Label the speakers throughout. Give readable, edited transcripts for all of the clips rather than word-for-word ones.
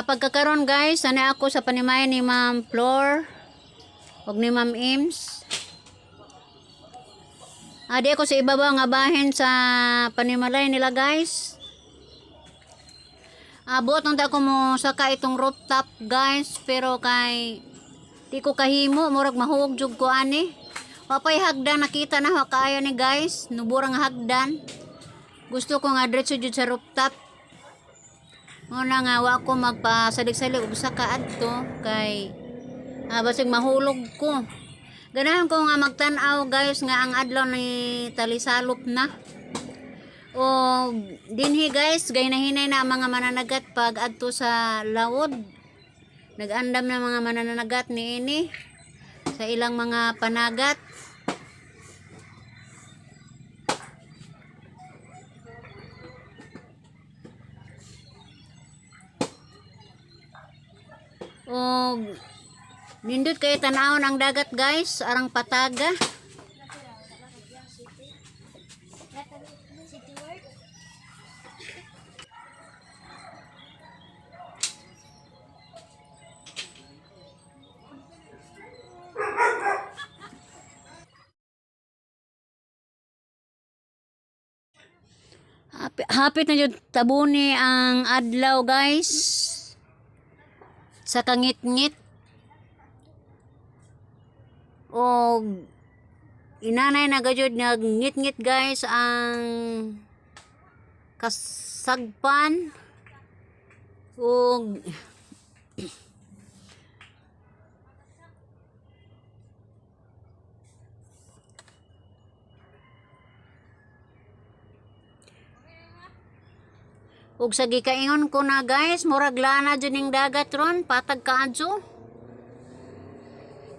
Speaker 1: Pagkakaroon guys, sana ako sa panimay ni Ma'am Flor ug ni Ma'am Ims. Di ako sa ibabaw nga bahin sa panimalay nila guys. Buot nang ako mo saka itong rooftop guys, pero kay di ko kahimo, murag mahuwag jud ko ani. Papay hagdan nakita na wa kaayo ni guys, nuburang hagdan. Gusto ko nga diretso jud sa rooftop. Muna nga wa ko magpasalig-salig og saka adto kay basig mahulog ko. Ganahan ko nga magtan-aw guys nga ang adlaw ni talisalop na. O dinhi guys, gaynahinay na ang mga mananagat pag adto sa laod. Nag-andam na mga mananagat niini sa ilang mga panagat. O nindot kayo tanawon ang dagat guys, arang pataga. Hapit na jud tabuni ang adlaw guys sa kangit-ngit. O inanay na gajud nagngit-ngit guys ang kasagpan. O ug sa gikaingon ko na guys, murag lana jud ning dagat ron, patag kaadto.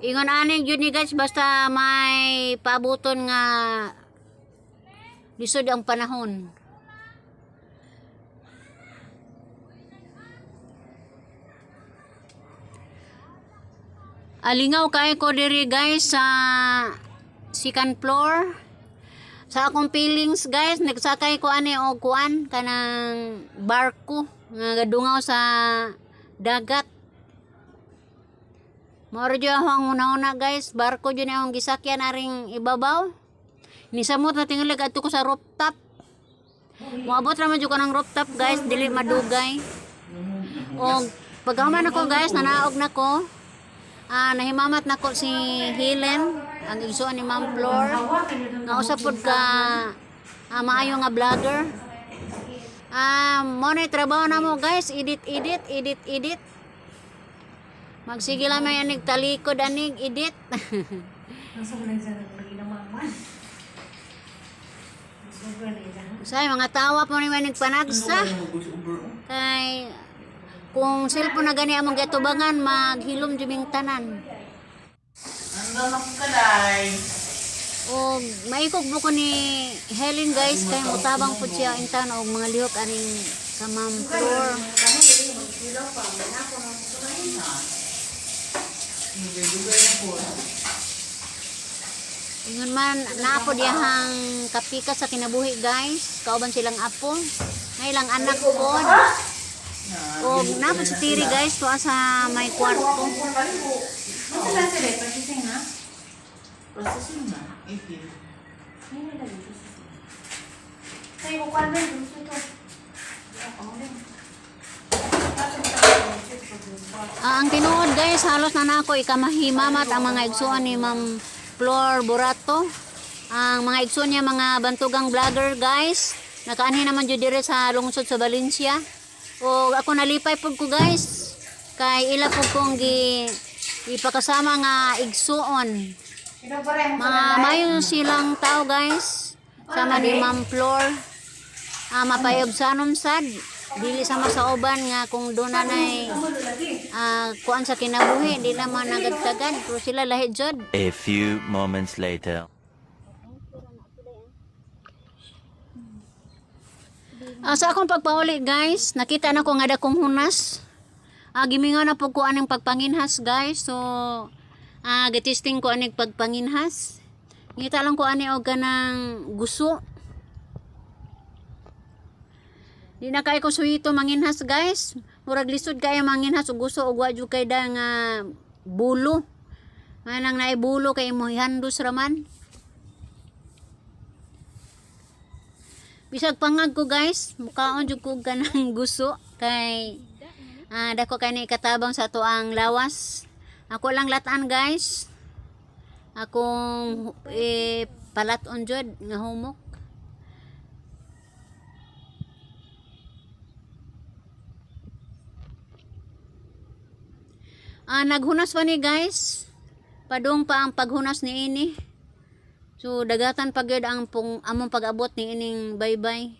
Speaker 1: Ingon ani jud ni guys, basta may paabuton nga lisod ang panahon. Alingaw kay ko diri guys sa second floor. Sa akong feelings guys, nagsakay ko ani og kuan kanang barko nga gadungaw sa dagat. Moro jud ang una-una guys, barko jud ang gisakyan aring ibabaw. Nisamot na tingulig adto ko sa rooftop. Moabot ra man jud ko ng rooftop guys, dili madugay. Og pagkahuman ako guys, nanaog nako. Nahimamat nako si Helen, ang igsuon ni Ma'am Flor. Nga usap pod ka maayo nga vlogger. Mo na trabaho na mo guys, edit. Magsige lang may anig talikod anig edit. Say mga tawa po ni manig panagsa. Kay kung cellphone na gani among gatubangan, maghilom juming tanan.
Speaker 2: Ando na ko kaday.
Speaker 1: O maikog buko ni Helen guys, kay mutabang po siya intan og mga lihok aning sa Ma'am Flor. Ingon man naapo diyahang kapika sa kinabuhi guys, kauban silang apo, ngay lang anak po. O napod si Tiri guys, tuwa sa may kwarto. Ang tinuod guys, halos na nako ikamahimamat ang mga igsuon ni Ma'am Flor Burato. Ang mga igsuon niya mga bantugang vlogger guys, nakaanhin naman jud dire sa lungsod sa Valencia. O ako nalipay po ko guys, kay ila po kong ipakasama nga igsuon. Mga mayon silang tao guys, sama ni Ma'am Flor. Mapayob sa anom sad, dili sama sa uban nga kung doon na kuan sa kinabuhi, di naman nagad-tagad, pero sila lahi jud.
Speaker 3: A few moments later.
Speaker 1: Sa akong pagpauli guys, nakita na ko nga dakong hunas. Gimingaw na po ko aning pagpanginhas guys. So gatesting ko aning pagpanginhas. Ngita lang ko ani og kanang guso. Di na kay ko suhito manginhas guys. Murag lisod kay manginhas ug gusto ug wa jud kay da nga bulo. Manang naay bulo kay imo ihandos raman. Bisag pangag ko guys, mukaon jud ko kanang gusto kay dako kay ni katabang sa tuang lawas. Ako lang latan guys. Akong palaton jud nga humok. Naghunas pa ni guys. Padung pa ang paghunas ni ini. So dagatan pa gyud ang among pag-abot ni ining baybay.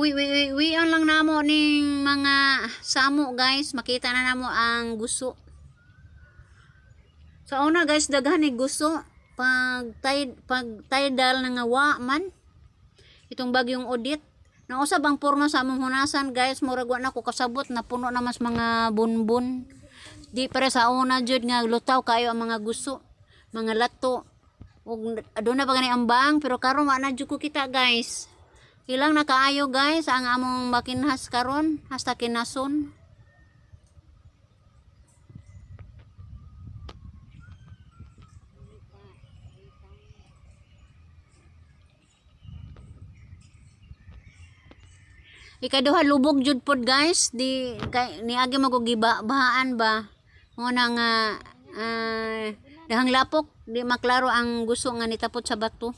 Speaker 1: We on lang namo ning mga samo guys, makita na namo ang guso. Sa una guys, daghan ni guso pag tidal na nga wa man. Itong bagyong Odette. Nausab ang porma sa among hunasan guys, murag wa na ko kasabot na puno na mas mga bunbun. Di para sa una jud nga lutaw kayo ang mga guso, mga lato. Ug aduna pa gani ambang pero karon wa na jud ko kita guys. Ilang na kaayo guys ang among makinhas karon hasta kinason. Ikaduha lubog jud pod guys, di kay niagi magugibahaan ba. Mo na nga dahang lapok di maklaro ang gusto nga nitapot sa bato.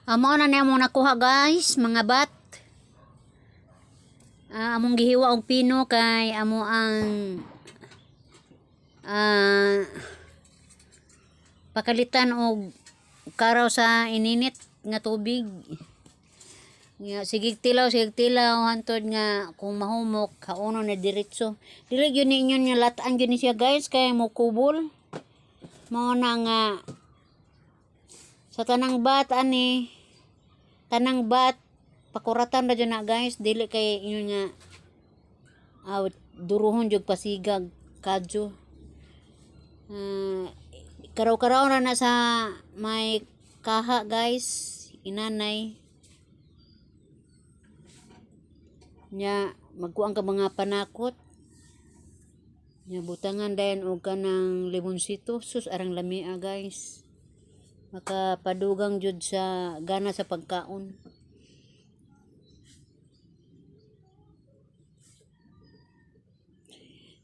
Speaker 1: Amo na niya mong nakuha guys, mga bat. Among gihiwa og pino kay amo ang pakalitan og karaw sa ininit nga tubig. Sige tilaw hantod nga kung mahumok kauno na diretso. Dili gyud ninyo nga latan gyud ni siya guys kay mo kubol. Mao na nga sa tanang bat pakuratan na dyan na guys, dili kay inyo nga duruhon jud pasigag kadyo. Karaw-karaw na sa may kaha guys, inanay nya magkuang ka mga panakot nya butangan dayon og kanang limonsito sus arang lamia guys, makapadugang jud sa gana sa pagkaon.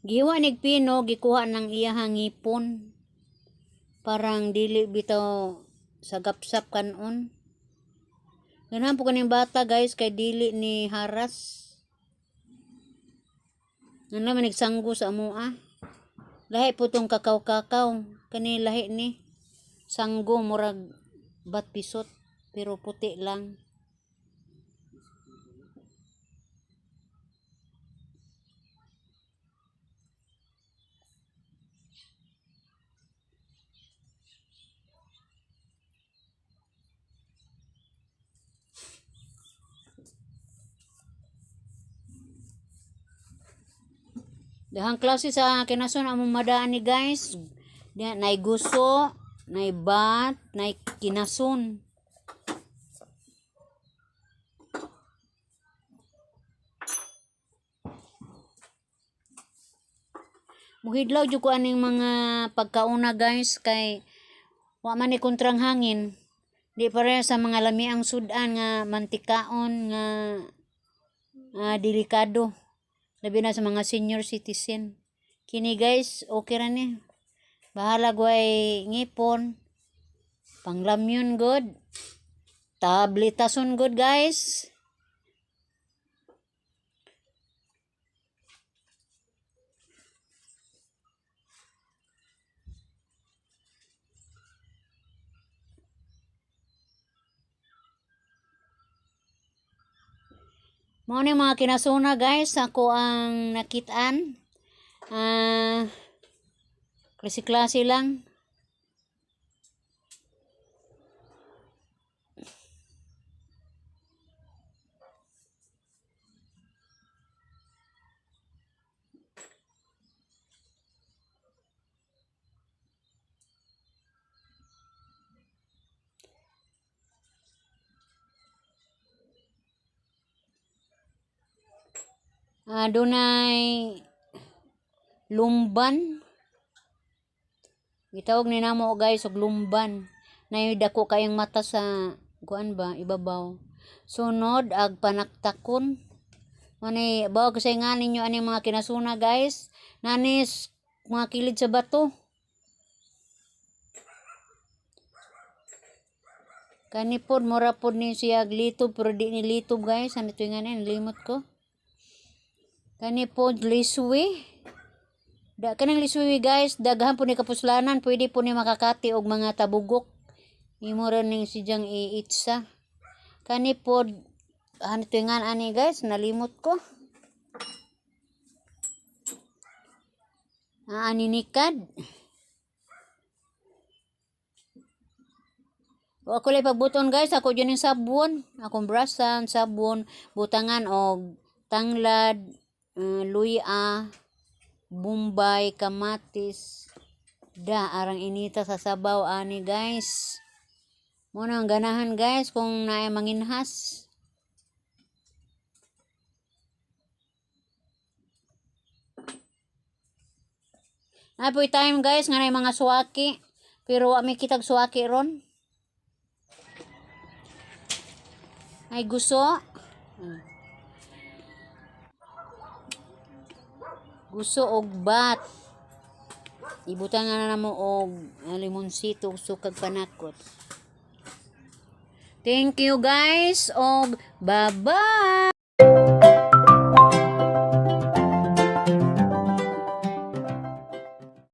Speaker 1: Giwa nig pino gikuha ng iyahang ngipon. Parang dili bitaw sagap-sap kanon. Ganahan po kaning bata guys kay dili ni haras. Ngano man nagsanggo sa amoa. Lahi po tong kakaw-kakaw. Kani lahi ni sanggo murag bat pisot pero puti lang. Dahang klase sa kinason among madaan ni guys. Nay guso, nay bat, nay kinason. Muhidlaw jud ko aning mga pagkauna guys kay wa man ni kontrang hangin. Di pare sa mga lamiang sudan nga mantikaon nga delikado. Labi na sa mga senior citizen. Kini guys, okay ra ni. Bahala guay ngipon. Panglamyon good. Tabletason good guys. Mao ni mga kinasuna guys, ako ang nakitaan. Klase-klase lang. Dunay lumban. Gitawag ni namo guys og lumban. Nay dako kayong mata sa kuan ba ibabaw. Sunod ag panaktakon. Manay bawo kasi nga ninyo ani mga kinasuna guys. Nanis mga kilid sa bato. Kani pod mura pod ni siya litob pero di ni litob guys. Ano ito nga limot ko. Kani pod liswi. Kanang liswi guys, daghan po ni kapuslanan, pwede po ni makakati og mga tabugok. Imo ra ning sidyang iitsa. Kani pod ano ito nga ani guys, nalimot ko. Ani nikad. O ako lay pagbuton guys, ako dyan yung sabon. Akong brasan, sabon, butangan og tanglad, luya, bumbay, kamatis. Arang inita sa sabaw ani guys. Muna ang ganahan guys kung naay manginhas. Napoy time guys nga nay mga suwaki. Pero wa may kitag suwaki ron. Ay gusto. Gusto og bat. Ibutang na namo og limonsito sukag panakot. Thank you guys og bye-bye.